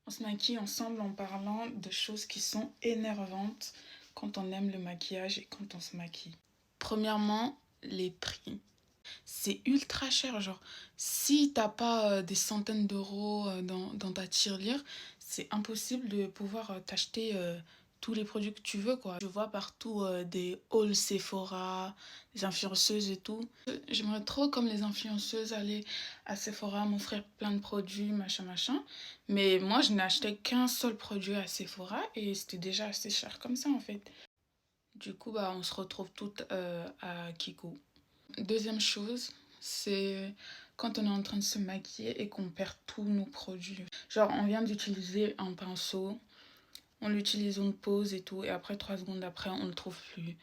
On se maquille ensemble en parlant de choses qui sont énervantes quand on aime le maquillage et quand on se maquille. Premièrement, les prix. C'est ultra cher, genre si t'as pas des centaines d'euros dans ta tirelire, c'est impossible de pouvoir t'acheter tous les produits que tu veux quoi. Je vois partout des hauls Sephora, des influenceuses et tout. J'aimerais trop comme les influenceuses aller à Sephora m'offrir plein de produits, machin machin. Mais moi je n'ai acheté qu'un seul produit à Sephora et c'était déjà assez cher comme ça en fait. Du coup bah on se retrouve toutes à Kiko. Deuxième chose, c'est quand on est en train de se maquiller et qu'on perd tous nos produits. Genre, on vient d'utiliser un pinceau, on l'utilise, on le pose et tout, et après 3 secondes après, on le trouve plus.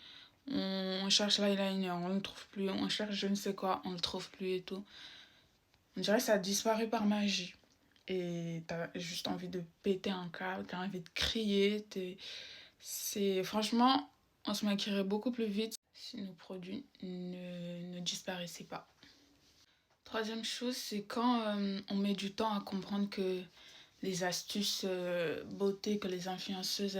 On cherche l'eyeliner, on le trouve plus. On cherche je ne sais quoi, on le trouve plus et tout. On dirait que ça a disparu par magie. Et t'as juste envie de péter un câble, t'as envie de crier. C'est franchement, on se maquillerait beaucoup plus vite si nos produits ne disparaissaient pas. Troisième chose, c'est quand on met du temps à comprendre que les astuces beauté que les influenceuses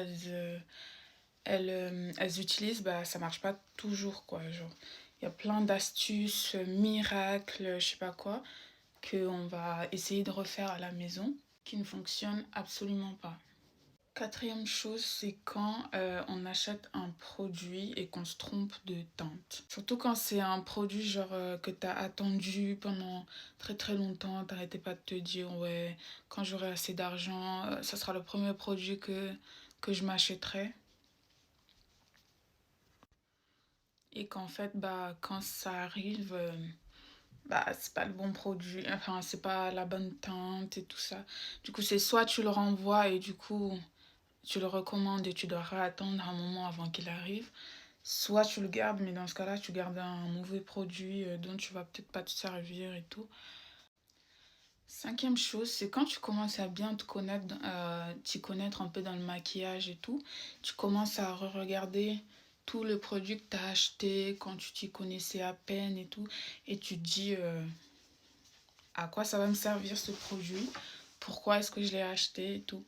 elles utilisent, bah ça marche pas toujours quoi. Genre, il y a plein d'astuces miracles, je sais pas quoi, qu'on va essayer de refaire à la maison qui ne fonctionnent absolument pas. Quatrième chose, c'est quand on achète un produit et qu'on se trompe de teinte. Surtout quand c'est un produit genre que t'as attendu pendant très très longtemps, t'arrêtais pas de te dire ouais, quand j'aurai assez d'argent, ça sera le premier produit que je m'achèterai. Et qu'en fait, bah quand ça arrive, bah c'est pas le bon produit, enfin c'est pas la bonne teinte et tout ça. Du coup, c'est soit tu le renvoies et du coup tu le recommandes et tu dois réattendre un moment avant qu'il arrive. Soit tu le gardes, mais dans ce cas-là, tu gardes un mauvais produit dont tu vas peut-être pas te servir et tout. Cinquième chose, c'est quand tu commences à bien te connaître, t'y connaître un peu dans le maquillage et tout, tu commences à re-regarder tous les produits que tu as achetés quand tu t'y connaissais à peine et tout, et tu te dis à quoi ça va me servir ce produit, pourquoi est-ce que je l'ai acheté et tout.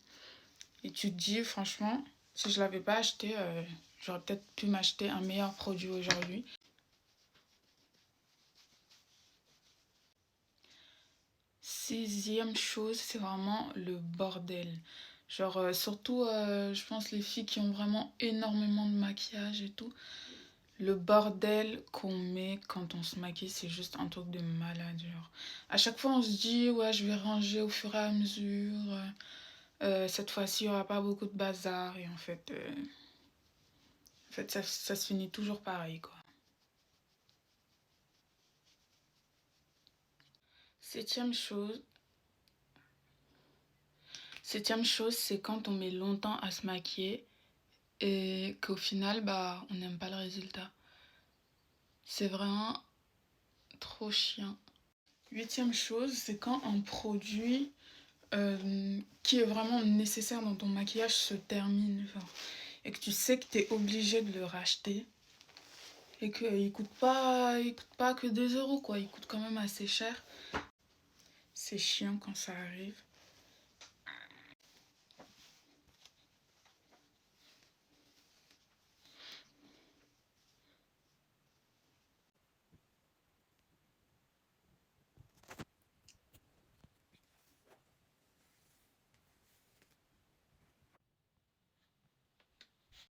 Et tu te dis, franchement, si je l'avais pas acheté, j'aurais peut-être pu m'acheter un meilleur produit aujourd'hui. Sixième chose, c'est vraiment le bordel. Genre, surtout, je pense les filles qui ont vraiment énormément de maquillage et tout. Le bordel qu'on met quand on se maquille, c'est juste un truc de malade. Genre, à chaque fois, on se dit, ouais, je vais ranger au fur et à mesure. Cette fois-ci, il n'y aura pas beaucoup de bazar. Et en fait ça se finit toujours pareil, quoi. Septième chose, Septième chose, c'est quand on met longtemps à se maquiller et qu'au final, bah, on n'aime pas le résultat. C'est vraiment trop chiant. Huitième chose, c'est quand un produit qui est vraiment nécessaire dans ton maquillage se termine. Genre, et que tu sais que tu es obligé de le racheter. Et qu'il coûte pas que 2 euros, quoi. Il coûte quand même assez cher. C'est chiant quand ça arrive.